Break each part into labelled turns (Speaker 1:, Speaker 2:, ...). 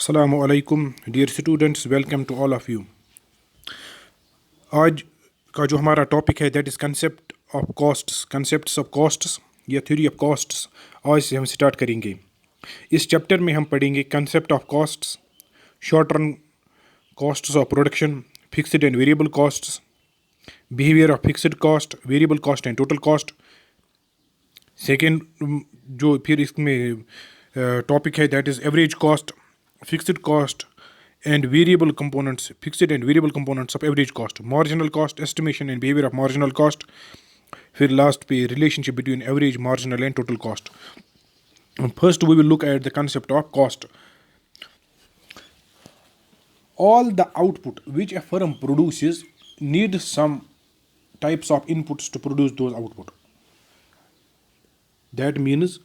Speaker 1: Assalamu alaikum dear students, welcome to all of you. आज का जो हमारा टॉपिक है that is concepts of costs या थ्योरी ऑफ कॉस्ट्स। आज से हम स्टार्ट करेंगे। इस चैप्टर में हम पढ़ेंगे concept of costs, short term costs of production, fixed and variable costs, behaviour of fixed cost, variable cost and total cost. Second जो फिर इसमें टॉपिक है that is average cost, fixed cost and variable components, fixed and variable components of average cost, marginal cost estimation and behavior of marginal cost, फिर last पे relationship between average, marginal and total cost. First we will look at the concept of cost. All the output which a firm produces need some types of inputs to produce those output. That means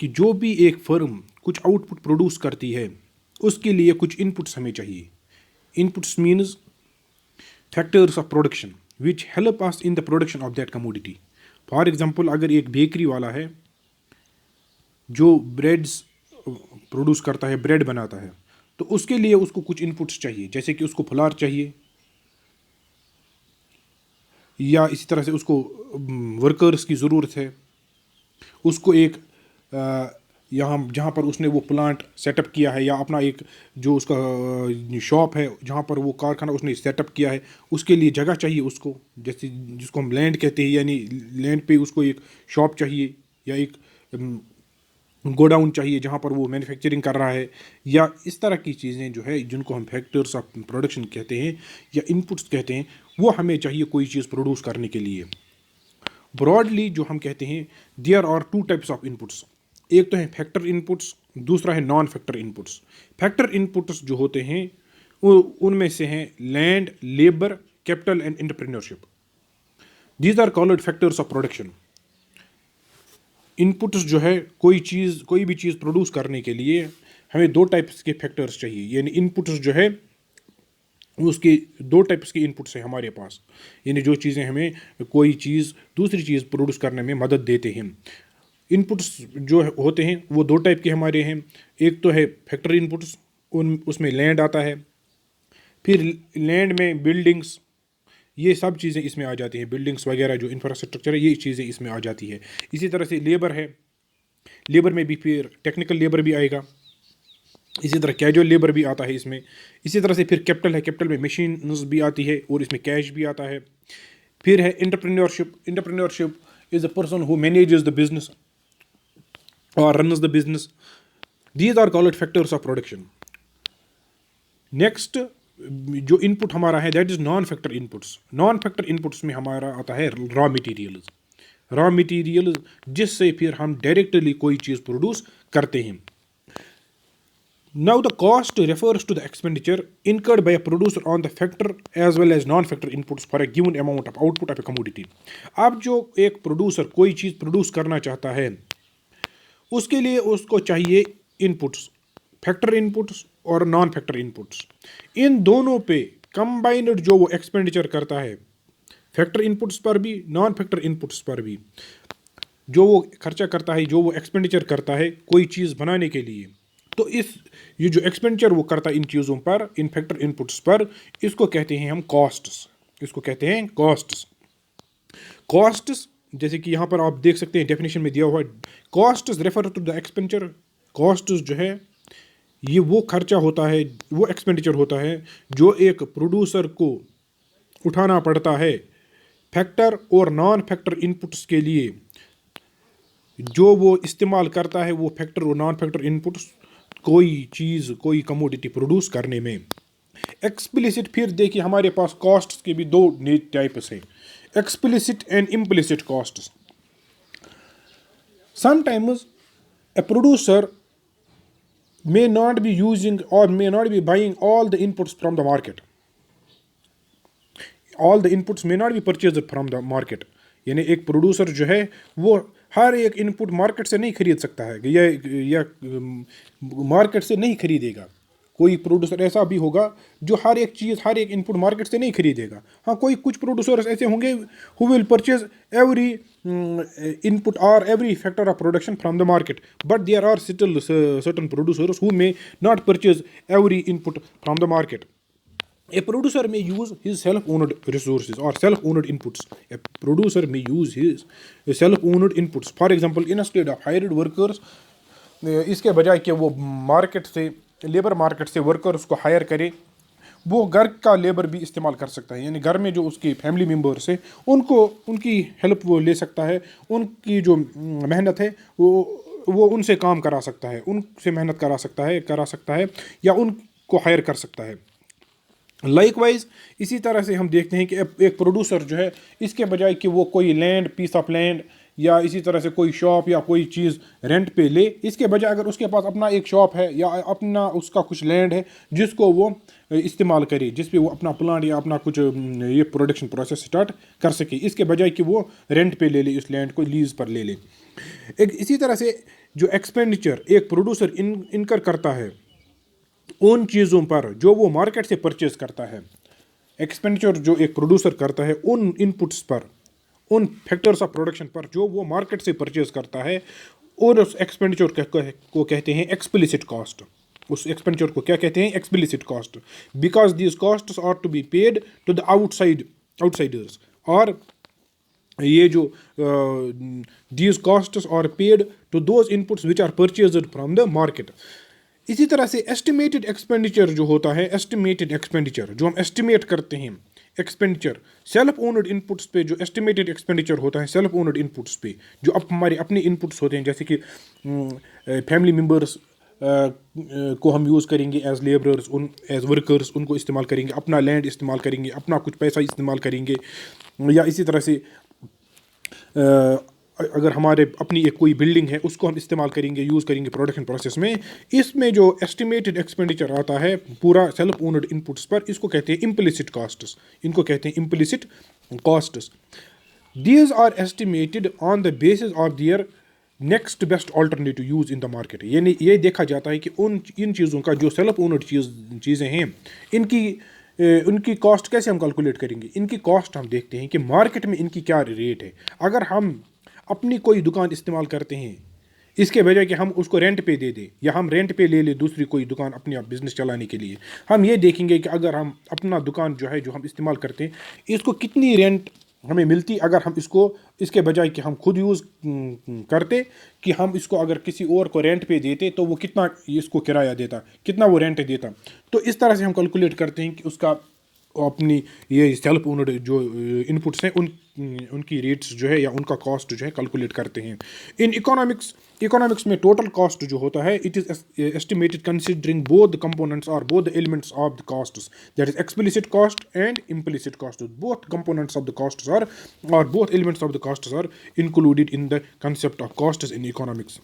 Speaker 1: कि जो भी एक firm कुछ output produce करती है उसके लिए कुछ इनपुट्स हमें चाहिए। Inputs means factors of production which help us in the production of that commodity. For example, अगर एक बेकरी वाला है जो ब्रेड्स प्रोड्यूस करता है, ब्रेड बनाता है, तो उसके लिए उसको कुछ इनपुट्स चाहिए, जैसे कि उसको फ्लार चाहिए, या इसी तरह से उसको वर्कर्स की ज़रूरत है, उसको एक यहाँ जहाँ पर उसने वो प्लांट सेटअप किया है या अपना एक जो उसका शॉप है जहाँ पर वो कारखाना उसने सेटअप किया है, उसके लिए जगह चाहिए उसको, जैसे जिसको हम लैंड कहते हैं, यानी लैंड पे उसको एक शॉप चाहिए या एक गोडाउन चाहिए जहाँ पर वो मैन्युफैक्चरिंग कर रहा है, या इस तरह की चीज़ें जो है जिनको हम फैक्टर्स ऑफ प्रोडक्शन कहते हैं या इनपुट्स कहते हैं, वो हमें चाहिए कोई चीज़ प्रोड्यूस करने के लिए। ब्रॉडली जो हम कहते हैं there are two types of inputs. एक तो है फैक्टर इनपुट्स, दूसरा है non factor inputs. Factor inputs जो होते हैं वो उनमें से हैं land, labour, capital and entrepreneurship. These are called factors of production. Inputs जो है कोई भी चीज़ प्रोड्यूस करने के लिए हमें दो टाइप्स के फैक्टर्स चाहिए, यानी इनपुट्स जो है उसके दो टाइप्स के इनपुट्स हैं हमारे पास, यानी जो चीज़ें हमें कोई चीज़ दूसरी चीज़ प्रोड्यूस करने में मदद देते हैं। इनपुट्स जो होते हैं वो दो टाइप के हमारे हैं। एक तो है फैक्टर इनपुट्स, उसमें लैंड आता है, फिर लैंड में बिल्डिंग्स, ये सब चीज़ें इसमें आ जाती हैं, बिल्डिंग्स वगैरह जो इंफ्रास्ट्रक्चर है ये चीज़ें इसमें आ जाती है। इसी तरह से लेबर है, लेबर में भी फिर टेक्निकल लेबर भी आएगा, इसी तरह कैजुअल लेबर भी आता है इसमें। इसी तरह से फिर कैपिटल है, कैपिटल में मशीन्स भी आती है और इसमें कैश भी आता है। फिर है entrepreneurship. Entrepreneurship is the person who manages the business or runs the business. These are called factors of production. Next जो इनपुट हमारा है that is non factor inputs. Non factor inputs में हमारा आता है रॉ मटेरियल्स। रॉ मटेरियल्स जिससे फिर हम डायरेक्टली कोई चीज़ प्रोड्यूस करते हैं। Now the cost refers to the expenditure incurred by a producer on the factor as well as non-factor inputs for a given amount of output of a commodity. अब जो एक producer कोई चीज़ produce करना चाहता है उसके लिए उसको चाहिए इनपुट्स, फैक्टर इनपुट्स और नॉन फैक्टर इनपुट्स। इन दोनों पे कंबाइंड जो वो एक्सपेंडिचर करता है, फैक्टर इनपुट्स पर भी नॉन फैक्टर इनपुट्स पर भी, जो वो खर्चा करता है, जो वो एक्सपेंडिचर करता है कोई चीज़ बनाने के लिए, तो ये जो एक्सपेंडिचर वो करता है इन चीज़ों पर, इन फैक्टर इनपुट्स पर, इसको कहते हैं हम कॉस्ट्स। इसको कहते हैं कॉस्ट्स। कॉस्ट्स जैसे कि यहाँ पर आप देख सकते हैं डेफिनेशन में दिया हुआ है, costs refer to the expenditure. Costs जो है ये वो खर्चा होता है, वो एक्सपेंडिचर होता है जो एक प्रोड्यूसर को उठाना पड़ता है फैक्टर और नॉन फैक्टर इनपुट्स के लिए, जो वो इस्तेमाल करता है वो फैक्टर और नॉन फैक्टर इनपुट्स कोई चीज़, कोई कमोडिटी प्रोड्यूस करने में। एक्सप्लिसिट, फिर देखिए हमारे पास कॉस्ट्स के भी दो टाइप्स हैं, explicit and implicit costs. Sometimes a producer may not be using or may not be buying all the inputs from the market. All the inputs may not be purchased from the market. यानी एक producer जो है वो हर एक input market से नहीं खरीद सकता है या मार्केट से नहीं खरीदेगा। कोई प्रोड्यूसर ऐसा भी होगा जो हर एक चीज़, हर एक इनपुट मार्केट से नहीं खरीदेगा। हाँ, कुछ प्रोड्यूसर्स ऐसे होंगे who will purchase every input or every factor of production from the market, but there are still certain producers who may not purchase every input from the market. A producer may use his self-owned resources or self-owned inputs. A producer may use his self-owned inputs. For example, instead of hired workers, इसके बजाय कि वो market से, labour market से workers को higher करे, वो घर का लेबर भी इस्तेमाल कर सकता है। यानी घर में जो उसके फैमिली मेम्बर्स है उनको, उनकी हेल्प वो ले सकता है, उनकी जो मेहनत है वो उनसे काम करा सकता है, उनसे मेहनत करा सकता है या उनको हायर कर सकता है। लाइकवाइज इसी तरह से हम देखते हैं कि एक प्रोड्यूसर जो है, इसके बजाय कि वो कोई लैंड, पीस ऑफ लैंड या इसी तरह से कोई शॉप या कोई चीज़ रेंट पे ले, इसके बजाय अगर उसके पास अपना एक शॉप है या अपना उसका कुछ लैंड है जिसको वो इस्तेमाल करे, जिस पे वो अपना प्लांट या अपना कुछ ये प्रोडक्शन प्रोसेस स्टार्ट कर सके, इसके बजाय कि वो रेंट पे ले ले, इस लैंड को लीज पर ले ले। एक इसी तरह से जो एक्सपेंडिचर एक प्रोड्यूसर इनकर करता है उन चीज़ों पर जो वो मार्केट से परचेज करता है, एक्सपेंडिचर जो एक प्रोड्यूसर करता है उन इनपुट्स पर, उन फैक्टर्स ऑफ प्रोडक्शन पर जो वो मार्केट से परचेज करता है, और उस एक्सपेंडिचर को कहते हैं एक्सप्लिसिट कॉस्ट। उस एक्सपेंडिचर को क्या कहते हैं? Explicit cost. Because these costs are to be paid to the outsiders, और ये जो these costs are paid to those inputs which are purchased from the market. इसी तरह से एस्टिमेटेड एक्सपेंडिचर जो होता है, एस्टिमेटेड एक्सपेंडिचर जो हम एस्टिमेट करते हैं, एक्सपेंडिचर सेल्फ ओन्ड इनपुट्स पे जो एस्टिमेटेड एक्सपेंडिचर होता है, सेल्फ ओन्ड इनपुट्स पे जो अब हमारे अपने इनपुट्स होते हैं, जैसे कि फैमिली मेम्बर्स को हम यूज़ करेंगे एज लेबरर्स, एज वर्कर्स, उनको इस्तेमाल करेंगे, अपना लैंड इस्तेमाल करेंगे, अपना कुछ पैसा इस्तेमाल करेंगे, या इसी तरह से अगर हमारे अपनी एक कोई बिल्डिंग है उसको हम इस्तेमाल करेंगे, यूज़ करेंगे प्रोडक्शन प्रोसेस में। इसमें जो एस्टिमेटेड एक्सपेंडिचर आता है पूरा सेल्फ ओन्ड इनपुट्स पर, इसको कहते हैं इम्प्लिसिट कॉस्ट्स। इनको कहते हैं implicit costs. These are estimated on the basis of their next best alternative use in the market. यानी ये देखा जाता है कि इन चीज़ों का जो सेल्फ ओन्ड चीज़ें हैं, उनकी कॉस्ट कैसे हम कैलकुलेट करेंगे। इनकी कॉस्ट हम देखते हैं कि मार्केट में इनकी क्या रेट है। अगर हम अपनी कोई दुकान इस्तेमाल करते हैं, इसके बजाय कि हम उसको रेंट पे दे दें या हम रेंट पे ले दूसरी कोई दुकान अपनी बिजनेस चलाने के लिए, हम ये देखेंगे कि अगर हम अपना दुकान जो है, जो हम इस्तेमाल करते हैं, इसको कितनी रेंट हमें मिलती अगर हम इसके बजाय कि हम खुद यूज़ करते, कि हम इसको अगर किसी और को रेंट पे देते तो वो कितना इसको किराया देता, कितना वो रेंट देता। तो इस तरह से हम कैलकुलेट करते हैं कि उसका अपनी ये सेल्फ ओन्ड जो इनपुट्स हैं उनकी रेट्स जो है या उनका कॉस्ट जो है कैलकुलेट करते हैं। इन इकोनॉमिक्स में टोटल कॉस्ट जो होता है, it is estimated considering both the components और both the elements of the costs, that is explicit cost and implicit cost. Both components of the costs are और both elements of the costs are included in the concept of costs in economics.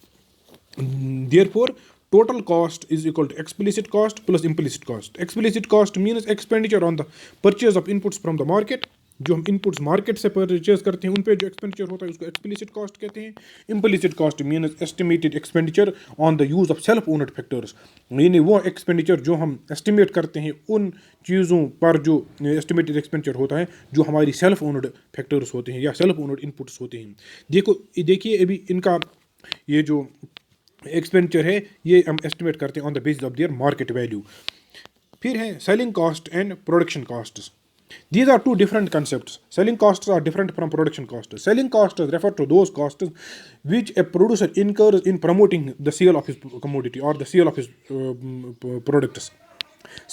Speaker 1: Therefore, total cost is equal to explicit cost plus implicit cost. Explicit cost means expenditure on the purchase of inputs from the market. जो हम inputs market से purchase करते हैं उन पे जो expenditure होता है उसको एक्सप्लिसिट कॉस्ट कहते हैं। Implicit cost means estimated expenditure on the use of self owned factors. यानी वो एक्सपेंडिचर जो हम एस्टिमेट करते हैं उन चीज़ों पर जो एस्टिमेटेड एक्सपेंडिचर होता है जो हमारी सेल्फ ओन्ड फैक्टर्स होते हैं या सेल्फ ओन्ड इनपुट्स होते हैं। देखिए अभी इनका ये जो एक्सपेंडिचर है ये हम एस्टिमेट करते हैं on the basis of their market value. फिर है selling cost and production costs. These are two different concepts. Selling costs are different from production costs. Selling costs refer to those costs which a producer incurs in promoting the sale of his commodity or the sale of his products.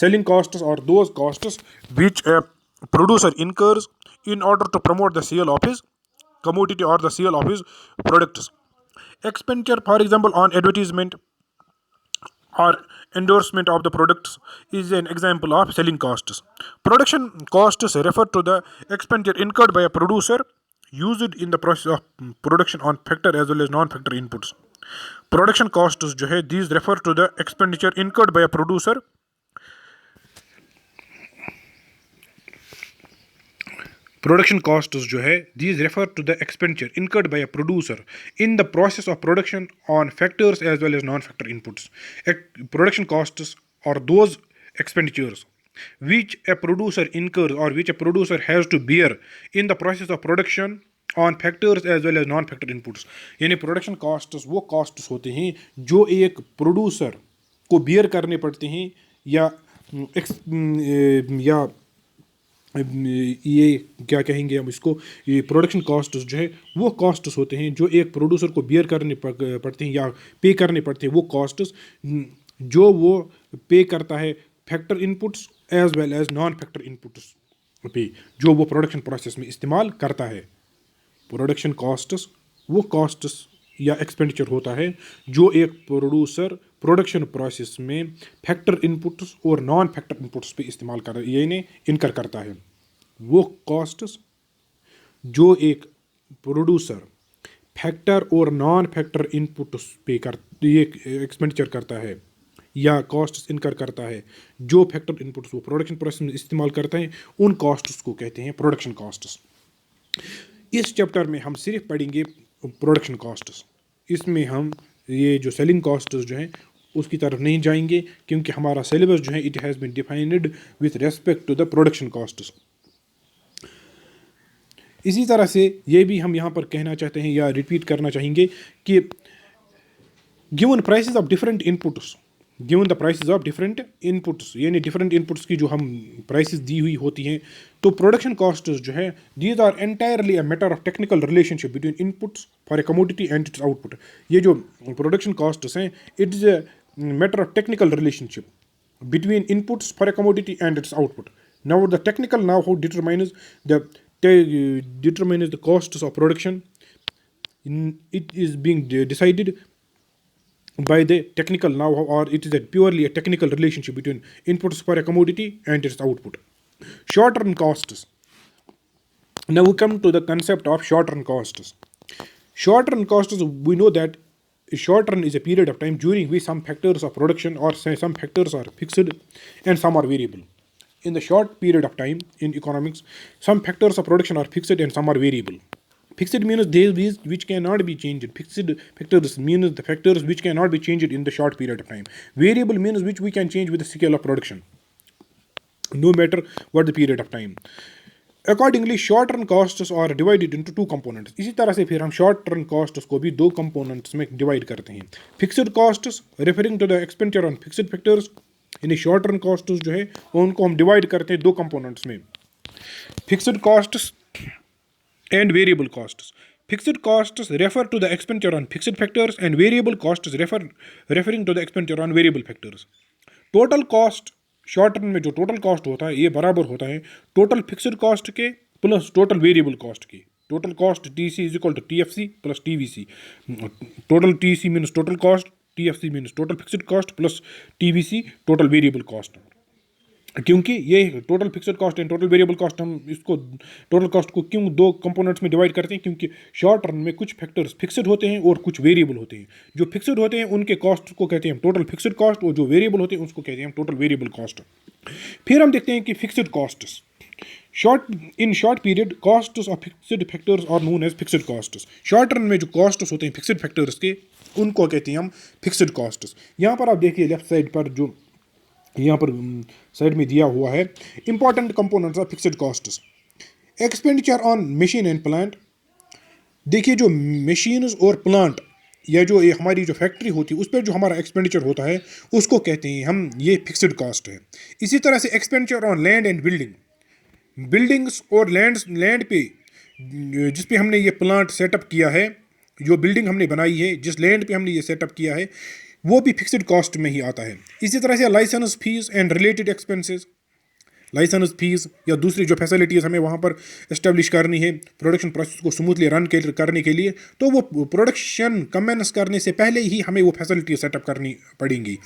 Speaker 1: Selling costs are those costs which a producer incurs in order to promote the sale of his commodity or the sale of his products. Expenditure, for example, on advertisement or endorsement of the products is an example of selling costs. Production costs refer to the expenditure incurred by a producer used in the process of production on factor as well as non-factor inputs. Production costs जो है these refer to the expenditure incurred by a producer Production costs जो है these refer to the expenditure incurred by a producer in the process of production on factors as well as non-factor inputs. Production costs or those expenditures which a producer incurs or which a producer has to bear in the process of production on factors as well as non factor inputs। यानी production costs वो costs होते हैं जो एक producer को beer करने पड़ते हैं या या ये क्या कहेंगे हम इसको, ये प्रोडक्शन कॉस्ट्स जो है वो कॉस्ट्स होते हैं जो एक प्रोड्यूसर को बियर करने पड़ते हैं या पे करने पड़ते हैं। वो कॉस्ट्स जो वो पे करता है factor inputs as well as non factor inputs पे, जो वो प्रोडक्शन प्रोसेस में इस्तेमाल करता है। प्रोडक्शन कॉस्ट्स वो कॉस्ट्स या एक्सपेंडिचर होता है जो एक प्रोड्यूसर प्रोडक्शन प्रोसेस में फैक्टर इनपुट्स और नॉन फैक्टर इनपुट्स पे इस्तेमाल कर यानी इनकर करता है। वो कॉस्ट्स जो एक प्रोड्यूसर फैक्टर और नॉन फैक्टर इनपुट्स पे कर ये एक्सपेंडिचर करता है या कॉस्ट्स इनकर करता है जो फैक्टर इनपुट्स वो प्रोडक्शन प्रोसेस में इस्तेमाल करते हैं, उन कॉस्ट्स को कहते हैं प्रोडक्शन कॉस्ट्स। इस चैप्टर में हम सिर्फ पढ़ेंगे प्रोडक्शन कॉस्ट्स। इसमें हम ये जो सेलिंग कॉस्ट्स जो हैं उसकी तरफ नहीं जाएंगे क्योंकि हमारा सिलेबस जो है it has been defined with respect to the production costs. इसी तरह से ये भी हम यहाँ पर कहना चाहते हैं या रिपीट करना चाहेंगे कि given prices of different inputs, given the prices of different inputs यानी डिफरेंट इनपुट्स की जो हम प्राइसेस दी हुई होती हैं, तो प्रोडक्शन कॉस्ट्स जो है these are entirely a matter of technical relationship between inputs for a commodity and its output. ये जो प्रोडक्शन कॉस्ट्स हैं it is a matter of technical relationship between inputs for a commodity and its output. Now the technical now how determines the costs of production. It is being decided by the technical know-how, or it is purely a technical relationship between inputs for a commodity and its output. Short-run costs. Now we come to the concept of short-run costs. Short-run costs, we know that a short-run is a period of time during which some factors of production or some factors are fixed and some are variable. In the short period of time in economics, some factors of production are fixed and some are variable. Fixed means these which cannot be changed. Fixed factors means the factors which cannot be changed in the short period of time. Variable means which we can change with the scale of production, no matter what the period of time. Accordingly, short run costs are divided into two components. इसी तरह से फिर हम short run costs को भी दो components में divide करते हैं. Fixed costs referring to the expenditure on fixed factors, यानी शॉर्ट रन कॉस्ट्स जो है उनको हम डिवाइड करते हैं दो कंपोनेंट्स में, fixed costs and variable costs. Fixed costs refer to the expenditure on fixed factors and variable costs referring to the expenditure on variable factors. Total cost short run में जो टोटल कॉस्ट होता है ये बराबर होता है total fixed cost के plus total variable cost की। Total cost TC is equal to TFC plus TVC। Total TC means total cost, TFC means total fixed cost plus TVC total variable cost. क्योंकि ये total fixed cost and total variable cost, हम इसको total cost को क्यों दो components में divide करते हैं, क्योंकि शॉर्ट रन में कुछ फैक्टर्स फिक्स्ड होते हैं और कुछ वेरिएबल होते हैं। जो फिक्स्ड होते हैं उनके कॉस्ट को कहते हैं हम टोटल फिक्स्ड कॉस्ट, और जो वेरिएबल होते हैं उसको कहते हैं हम टोटल वेरिएबल कॉस्ट। फिर हम देखते हैं कि fixed costs in short period costs of fixed factors are known as fixed costs. Short run में जो कॉस्ट्स होते हैं फिक्स्ड फैक्टर्स के उनको कहते हैं हम फिक्स्ड कॉस्ट्स। यहाँ पर आप देखिए लेफ्ट साइड पर जो यहाँ पर साइड में दिया हुआ है important components of fixed costs. Expenditure on machine and plant. देखिए जो मशीन्स और प्लांट या जो ये हमारी जो फैक्ट्री होती है उस पर जो हमारा एक्सपेंडिचर होता है उसको कहते हैं हम ये फिक्स्ड कॉस्ट है। इसी तरह से expenditure on land and buildings और लैंड पे जिस पे हमने ये प्लांट सेटअप किया है, जो बिल्डिंग हमने बनाई है, जिस लैंड पे हमने ये सेटअप किया है, वो भी फिक्स्ड कॉस्ट में ही आता है। इसी तरह से licence fees and related expenses, licence fees या दूसरी जो फैसिलिटीज़ हमें वहाँ पर इस्टेब्लिश करनी है प्रोडक्शन प्रोसेस को स्मूथली रन करने के लिए, तो वो प्रोडक्शन कमेंस करने से पहले ही हमें वो फैसिलिटी सेटअप करनी पड़ेंगी।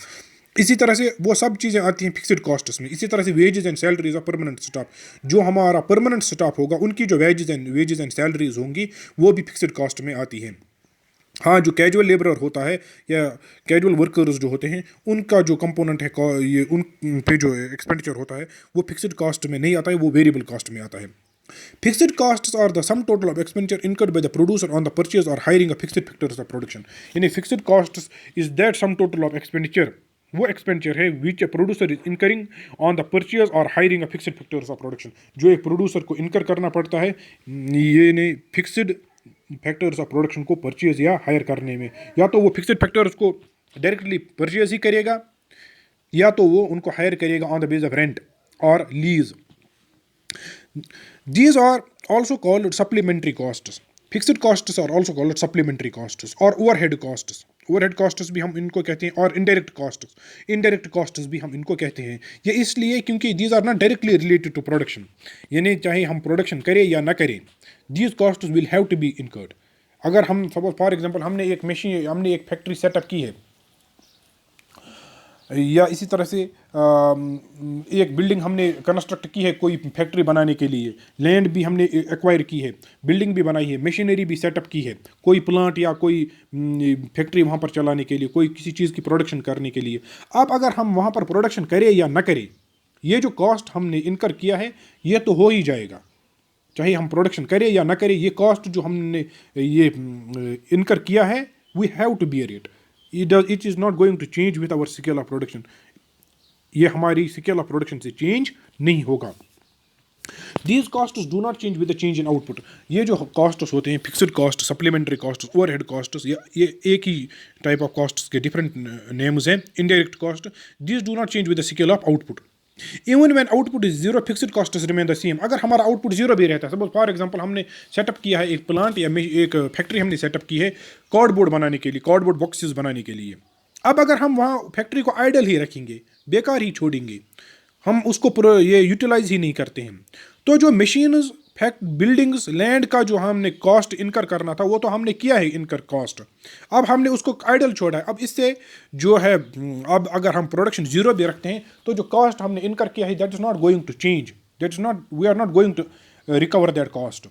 Speaker 1: इसी तरह से वो सब चीज़ें आती हैं फिक्स्ड कॉस्ट्स में। इसी तरह से wages and salaries of permanent staff, जो हमारा परमानेंट स्टाफ होगा उनकी जो वेजेस एंड सैलरीज होंगी वो भी फिक्स्ड कॉस्ट में आती हैं। हाँ, जो कैजुअल लेबरर होता है या कैजुअल वर्कर्स जो होते हैं उनका जो कंपोनेंट है ये उन पे जो एक्सपेंडिचर होता है वो फिक्स्ड कॉस्ट में नहीं आता है, वो वेरिएबल कॉस्ट में आता है। Fixed costs are the sum total of expenditure incurred by the producer on the purchase और hiring of fixed factors of production. यानी fixed costs is that sum total of expenditure वो expenditure है which a producer is incurring on the purchase और hiring a fixed factors of production, जो एक producer को इनकर करना पड़ता है ये ने फिक्स्ड फैक्टर्स ऑफ प्रोडक्शन को परचेज या हायर करने में। या तो वो फिक्स्ड फैक्टर्स को डायरेक्टली परचेज ही करेगा या तो वो उनको हायर करेगा on the base of rent और lease. These are also called supplementary costs. Fixed costs are also called supplementary costs और overhead costs. ओवरहेड कॉस्ट्स भी हम इनको कहते हैं और इनडायरेक्ट कॉस्ट्स भी हम इनको कहते हैं। ये इसलिए क्योंकि these are not directly related to production, यानी चाहे हम प्रोडक्शन करें या ना करें, these costs will have to be incurred. अगर हम सपोज फॉर एग्जांपल हमने एक फैक्ट्री सेटअप की है या इसी तरह से एक बिल्डिंग हमने कंस्ट्रक्ट की है कोई फैक्ट्री बनाने के लिए, लैंड भी हमने एक्वायर की है, बिल्डिंग भी बनाई है, मशीनरी भी सेटअप की है, कोई प्लांट या कोई फैक्ट्री वहाँ पर चलाने के लिए, कोई किसी चीज़ की प्रोडक्शन करने के लिए। अब अगर हम वहाँ पर प्रोडक्शन करें या ना करें, ये जो कॉस्ट हमने इनकर किया है ये तो हो ही जाएगा, चाहे हम प्रोडक्शन करें या ना करें। ये कॉस्ट जो हमने ये इनकर किया है we have to bear it. It is not going to change with our scale of production. ये हमारी scale of production से change नहीं होगा। These costs do not change with the change in output. ये जो costs होते हैं fixed costs, supplementary costs, overhead costs, ये एक ही type of costs के different names हैं। Indirect cost, these do not change with the scale of output. Even when output is zero, fixed costs remain the same. अगर हमारा output zero भी रहता है, suppose for example हमने setup किया है एक प्लांट या एक फैक्ट्री हमने सेटअप की है कार्डबोर्ड बनाने के लिए, कार्डबोर्ड बॉक्सेस बनाने के लिए। अब अगर हम वहाँ फैक्ट्री को आइडल ही रखेंगे, बेकार ही छोड़ेंगे, हम उसको ये यूटिलाइज ही नहीं करते हैं, तो जो मशीन्स बिल्डिंग्स लैंड का जो हमने कॉस्ट इनकर करना था वो तो हमने किया है इनकर कॉस्ट, अब हमने उसको आइडल छोड़ा है। अब इससे जो है अब अगर हम प्रोडक्शन जीरो भी रखते हैं तो जो कॉस्ट हमने इनकर किया है that is not going to change, that is not, we are not going to recover that cost,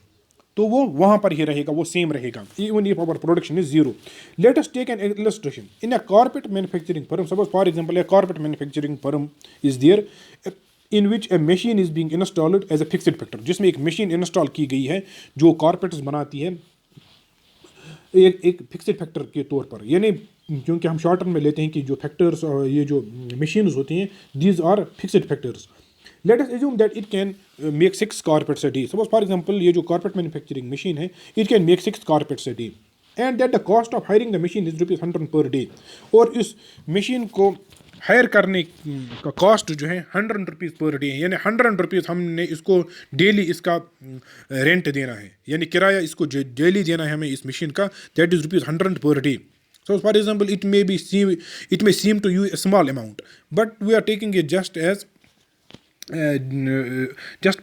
Speaker 1: तो वो वहाँ पर ही रहेगा, वो सेम रहेगा even if our production is zero. Let us take an illustration in a carpet manufacturing firm. Suppose for example a carpet manufacturing firm is there in which a machine is being installed as a fixed factor, जिसमें एक machine install की गई है जो carpets बनाती है एक fixed factor के तौर पर। यानी क्योंकि हम शॉर्ट टर्म में लेते हैं कि जो फैक्टर्स ये जो मशीन्स होती हैं these are fixed factors. Let us assume that it can make 6 carpets a day. Suppose for example ये जो carpet manufacturing machine है it can make 6 carpets a day and that the cost of hiring the machine is ₹100 per day। और इस machine को higher करने का cost जो है ₹100 पर डे है, यानी ₹100 हमने इसको डेली इसका रेंट देना है, यानी किराया इसको डेली देना है हमें इस मशीन का, that is ₹100 per day. So for example it may seem to you a small amount but we are taking it just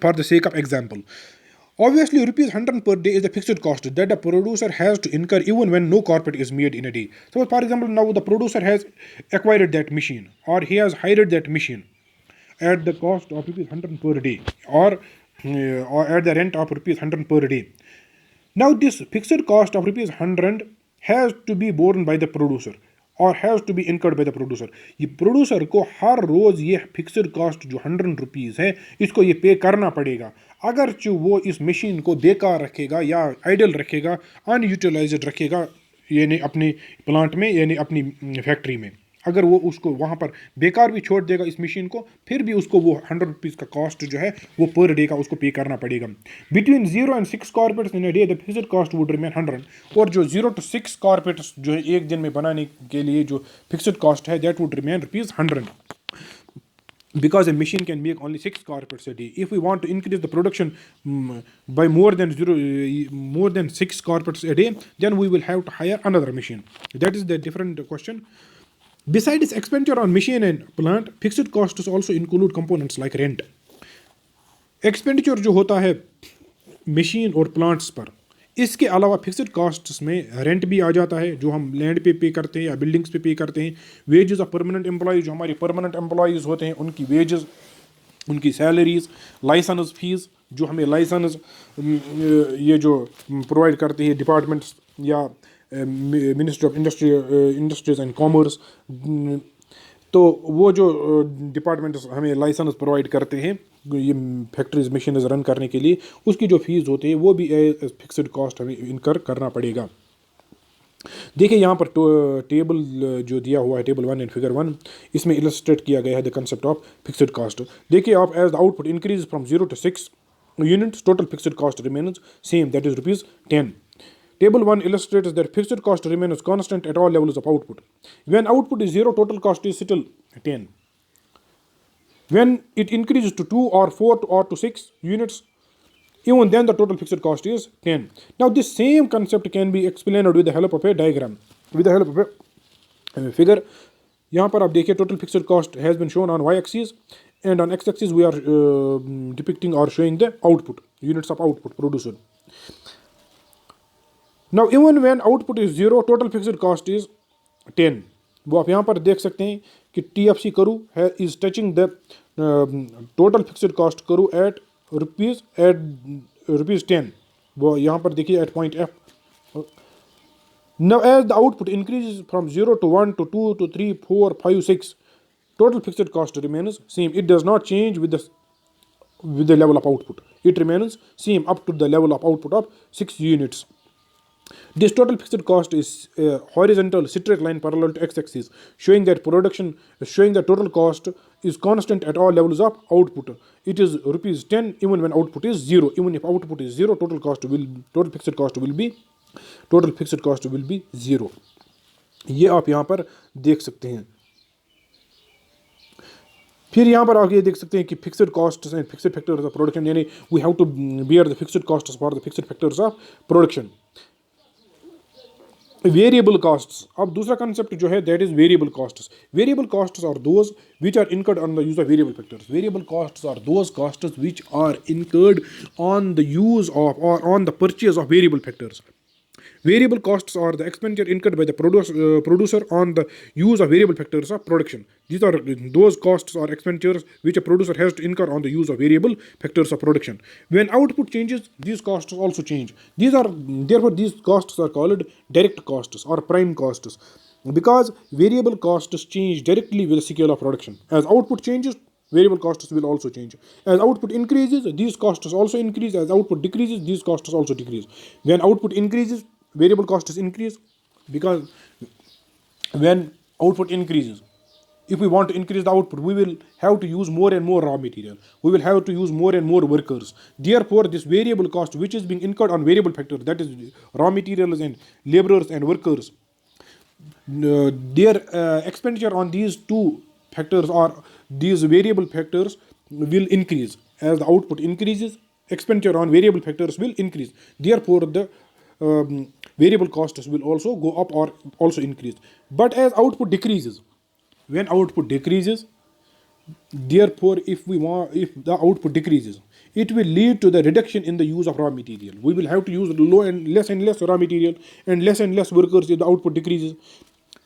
Speaker 1: for the sake of example. Obviously ₹100 per day is the fixed cost that the producer has to incur even when no carpet is made in a day. So for example now the producer has acquired that machine or he has hired that machine at the cost of ₹100 per day or at the rent of ₹100 per day. Now this fixed cost of ₹100 has to be borne by the producer और has to be incurred by the producer. ये producer को हर रोज़ ये fixed cost जो ₹100 है इसको ये पे करना पड़ेगा। अगर जो वो इस मशीन को बेकार रखेगा या आइडल रखेगा, अनयूटिलाइज्ड रखेगा, यानी अपने प्लांट में यानी अपनी फैक्ट्री में, अगर वो उसको वहाँ पर बेकार भी छोड़ देगा इस मशीन को, फिर भी उसको वो ₹100 का कॉस्ट जो है वो पर डे का उसको पे करना पड़ेगा। Between 0 and 6 carpets in a day the fixed cost would remain 100। और जो 0 to 6 कारपेट्स जो है एक दिन में बनाने के लिए जो फिक्स्ड कॉस्ट है that would remain ₹100 because a machine can make only 6 carpets a day. If we want to increase the production by more than 6 carpets a day, then we will have to hire another machine. That is the different question. Besides expenditure on machine and plant, fixed costs also include components like rent. Expenditure जो होता है machine और plants पर, इसके अलावा fixed costs में rent भी आ जाता है जो हम लैंड पे करते हैं या बिल्डिंग्स पे करते हैं। वेजेस ऑफ परमानेंट एम्प्लॉयज़, जो हमारे परमानेंट एम्प्लॉयज़ होते हैं उनकी वेजेस, उनकी सैलरीज, लाइसेंस फीस जो हमें लाइसेंस ये जो प्रोवाइड करते हैं डिपार्टमेंट्स या ministry of industries and commerce, तो वो जो डिपार्टमेंट्स हमें लाइसेंस प्रोवाइड करते हैं ये फैक्ट्रीज मशीन रन करने के लिए, उसकी जो फीस होती है वो भी फिक्स्ड कॉस्ट हमें इनकर करना पड़ेगा। देखिए यहाँ पर टेबल जो दिया हुआ है, टेबल 1 एंड फिगर 1, इसमें इलस्ट्रेट किया गया है the concept of fixed cost. देखिए आप, as the output increase from 0 to 6 units, total fixed cost remains same, that is rupees 10. Table 1 illustrates that fixed cost remains constant at all levels of output. When output is 0, total cost is still 10. When it increases to 2 or 4 or to 6 units, even then the total fixed cost is 10. Now this same concept can be explained with the help of a diagram, with the help of a figure. यहाँ पर आप देखिए, total fixed cost has been shown on y-axis, and on x-axis we are depicting or showing the output, units of output produced. Now even when output is 0, total fixed cost is 10. वो आप यहाँ पर देख सकते हैं कि TFC करू है is touching the total fixed cost करू at rupees 10. वो यहाँ पर देखिए at point F. Now as the output increases from 0 to 1 to 2 to 3, 4, 5, 6, total fixed cost remains same. It does not change with the level of output. It remains same up to the level of output of 6 units. This total fixed cost is a horizontal straight line parallel to x-axis, showing that total cost is constant at all levels of output. It is rupees 10 even when output is 0. Even if output is 0, total fixed cost will be 0. ये आप यहाँ पर देख सकते हैं। फिर यहाँ पर आगे देख सकते हैं कि fixed costs and fixed factors of production, यानी we have to bear the fixed costs for the fixed factors of production. Variable costs, अब दूसरा कंसेप्ट जो है that is variable costs. Variable costs are those which are incurred on the use of variable factors. Variable costs are those costs which are incurred on the use of और on the purchase of variable factors. Variable costs are the expenditure incurred by the producer on the use of variable factors of production. These are those costs or expenditures which a producer has to incur on the use of variable factors of production. When output changes, these costs also change. Therefore these costs are called direct costs or prime costs, because variable costs change directly with the scale of production. As output changes, variable costs will also change. As output increases, these costs also increase. As output decreases, these costs also decrease. When output increases, variable costs increase, because when output increases, if we want to increase the output, we will have to use more and more raw material. We will have to use more and more workers. Therefore, this variable cost which is being incurred on variable factors, that is raw materials and laborers and workers, their expenditure on these two factors or these variable factors will increase. As the output increases, expenditure on variable factors will increase. Therefore, the variable costs will also go up or also increase. But as output decreases, when output decreases, therefore if the output decreases, it will lead to the reduction in the use of raw material. We will have to use less and less raw material and less workers if the output decreases.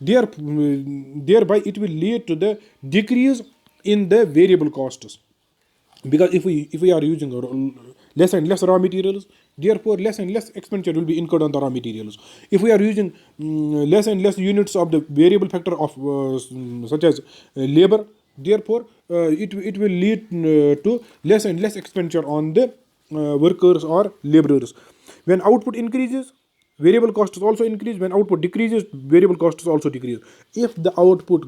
Speaker 1: Thereby it will lead to the decrease in the variable costs, because if we are using less and less raw materials, therefore less and less expenditure will be incurred on the raw materials. If we are using less and less units of the variable factor of such as labor, therefore it will lead to less and less expenditure on the workers or laborers. When output increases, variable costs also increase. When output decreases, variable costs also decrease. If the output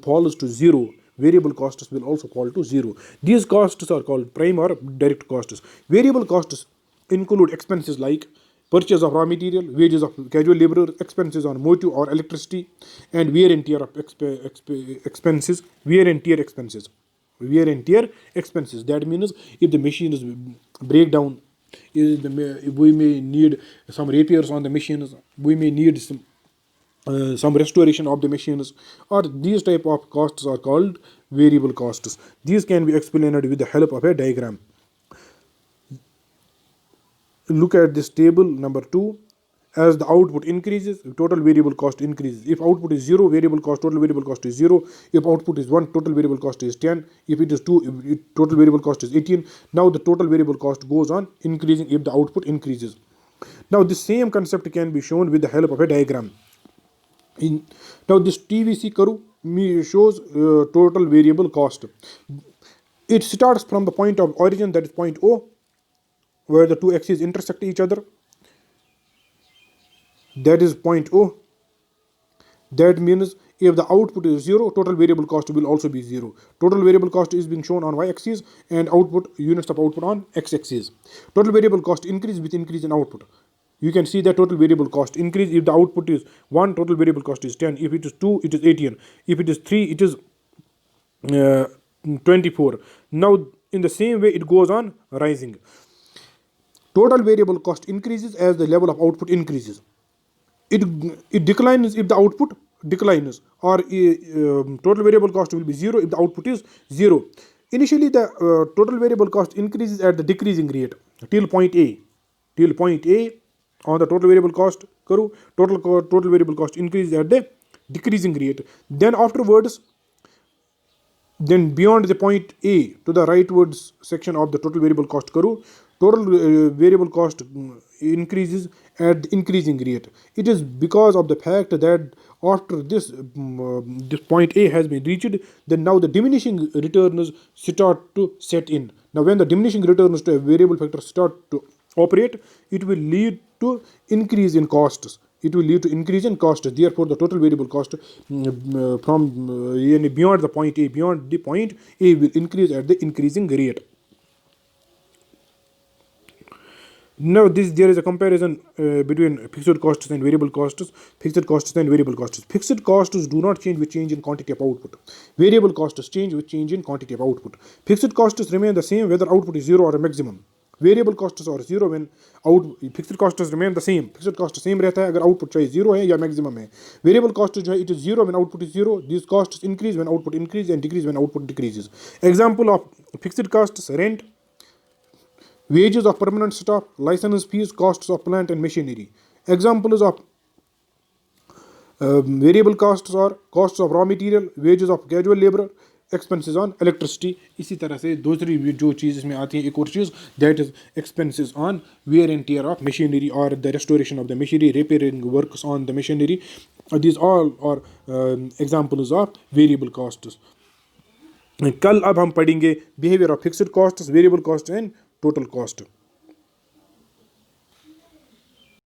Speaker 1: falls to zero, variable costs will also fall to zero. These costs are called prime or direct costs. Variable costs include expenses like purchase of raw material, wages of casual laborers, expenses on motive or electricity, and wear and tear of expenses. Wear and tear expenses. That means if the machines break down, we may need some repairs on the machines. We may need some restoration of the machines, or these type of costs are called variable costs. These can be explained with the help of a diagram. Look at this table number 2. As the output increases, total variable cost increases. If output is 0, total variable cost is 0. If output is 1, total variable cost is 10. If it is 2, total variable cost is 18. Now the total variable cost goes on increasing if the output increases. Now the same concept can be shown with the help of a diagram. Now this TVC curve shows total variable cost. It starts from the point of origin, that is point O, where the two axes intersect each other. That is point O. That means if the output is 0, total variable cost will also be 0. Total variable cost is being shown on y-axis and output, units of output, on x-axis. Total variable cost increase with increase in output. You can see that total variable cost increase. If the output is 1, total variable cost is 10. If it is 2, it is 18. If it is 3, it is 24. Now in the same way it goes on rising. Total variable cost increases as the level of output increases. It declines if the output declines, or total variable cost will be 0 if the output is 0. Initially the total variable cost increases at the decreasing rate till point A. Till point A on the total variable cost curve, total variable cost increases at the decreasing rate. Then afterwards, then beyond the point A to the rightwards section of the total variable cost curve, total variable cost increases at the increasing rate. It is because of the fact that after this this point A has been reached, then now the diminishing returns start to set in. Now when the diminishing returns to a variable factor start to operate, it will lead to increase in costs. It will lead to increase in cost. Therefore, the total variable cost from beyond the point A, beyond the point A will increase at the increasing rate. Now there is a comparison between fixed costs and variable costs. Fixed costs and variable costs. Fixed costs do not change with change in quantity of output. Variable costs change with change in quantity of output. Fixed costs remain the same whether output is 0 or a maximum. Variable costs are 0 when fixed costs remain the same. Fixed cost same रहता है अगर output चाहे 0 है या maximum है. Variable cost जो है it is 0 when output is 0. These costs increase when output increases and decrease when output decreases. Example of fixed costs: rent, wages of permanent staff, license fees, costs of plant and machinery. Examples of variable costs are costs of raw material, wages of casual labor, expenses on electricity. इसी तरह से दूसरी जो चीज़ इसमें आती है, एक और चीज़, that is expenses on wear and tear of machinery or the restoration of the machinery, repairing works on the machinery. These all are examples of variable costs. कल अब हम पढ़ेंगे behavior of fixed costs, variable costs and total cost.